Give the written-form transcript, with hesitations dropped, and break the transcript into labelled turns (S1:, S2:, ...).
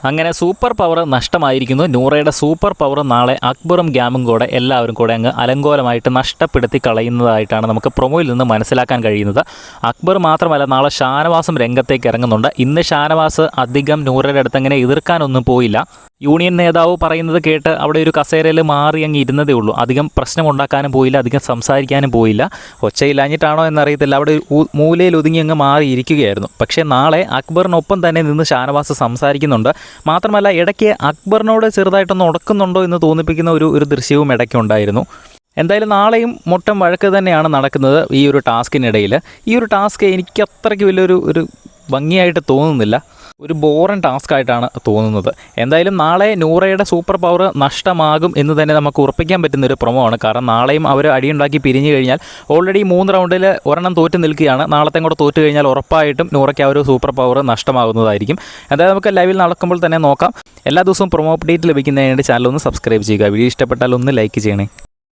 S1: അങ്ങനെ super power നഷ്ടമായിരിക്കുന്നു. നൂറയുടെ super power നാളെ അക്ബറും ഗ്യാമും കൂടെ എല്ലാവരും കൂടെ അങ്ങ് അലങ്കോലമായിട്ട് നഷ്ടപ്പെടുത്തി കളയുന്നതായിട്ടാണ് നമുക്ക് പ്രൊമോയിൽ നിന്ന് മനസ്സിലാക്കാൻ കഴിയുന്നത്. അക്ബർ മാത്രമല്ല, നാളെ ഷാനവാസും രംഗത്തേക്ക് ഇറങ്ങുന്നുണ്ട്. ഇന്ന് ഷാനവാസ് അധികം നൂറയുടെ അടുത്ത് അങ്ങനെ എതിർക്കാനൊന്നും പോയില്ല. യൂണിയൻ നേതാവ് പറയുന്നത് കേട്ട് അവിടെ ഒരു കസേരയിൽ മാറി അങ്ങ് ഇരുന്നതേ ഉള്ളൂ. അധികം പ്രശ്നമുണ്ടാക്കാനും പോയില്ല, അധികം സംസാരിക്കാനും പോയില്ല. ഒച്ചയില്ലാഞ്ഞിട്ടാണോ എന്നറിയത്തില്ല, അവിടെ മൂലയിൽ ഒതുങ്ങി അങ്ങ് മാറിയിരിക്കുകയായിരുന്നു. പക്ഷേ നാളെ അക്ബറിനൊപ്പം തന്നെ നിന്ന് ഷാനവാസ് സംസാരിക്കുന്നുണ്ട്. മാത്രമല്ല, ഇടയ്ക്ക് അക്ബറിനോട് ചെറുതായിട്ടൊന്ന് ഉടക്കുന്നുണ്ടോ എന്ന് തോന്നിപ്പിക്കുന്ന ഒരു ദൃശ്യവും ഇടയ്ക്കുണ്ടായിരുന്നു. എന്തായാലും നാളെയും മൊട്ടം വഴക്ക് തന്നെയാണ് നടക്കുന്നത് ഈ ഒരു ടാസ്കിനിടയിൽ. ഈ ഒരു ടാസ്ക് എനിക്ക് അത്രയ്ക്ക് വലിയൊരു ഭംഗിയായിട്ട് തോന്നുന്നില്ല. ഒരു ബോറൻ ടാസ്ക് ആയിട്ടാണ് തോന്നുന്നത്. എന്തായാലും നാളെ നൂറയുടെ സൂപ്പർ പവർ നഷ്ടമാകും എന്ന് തന്നെ നമുക്ക് ഉറപ്പിക്കാൻ പറ്റുന്നൊരു പ്രൊമോ ആണ്. കാരണം നാളെയും അവർ അടിയുണ്ടാക്കി പിരിഞ്ഞു കഴിഞ്ഞാൽ ഓൾറെഡി 3 റൗണ്ടിൽ ഒരെണ്ണം തോറ്റ് നിൽക്കുകയാണ്. നാളത്തെ കൂടെ തോറ്റ് കഴിഞ്ഞാൽ ഉറപ്പായിട്ടും നൂറയ്ക്ക് ആ ഒരു സൂപ്പർ പവർ നഷ്ടമാകുന്നതായിരിക്കും. എന്തായാലും നമുക്ക് ലൈവിൽ നടക്കുമ്പോൾ തന്നെ നോക്കാം. എല്ലാ ദിവസവും പ്രൊമോ അപ്ഡേറ്റ് ലഭിക്കുന്നതിന് വേണ്ടി ചാനൽ ഒന്ന് സബ്സ്ക്രൈബ് ചെയ്യുക. വീഡിയോ ഇഷ്ടപ്പെട്ടാൽ ഒന്ന് ലൈക്ക് ചെയ്യണേ.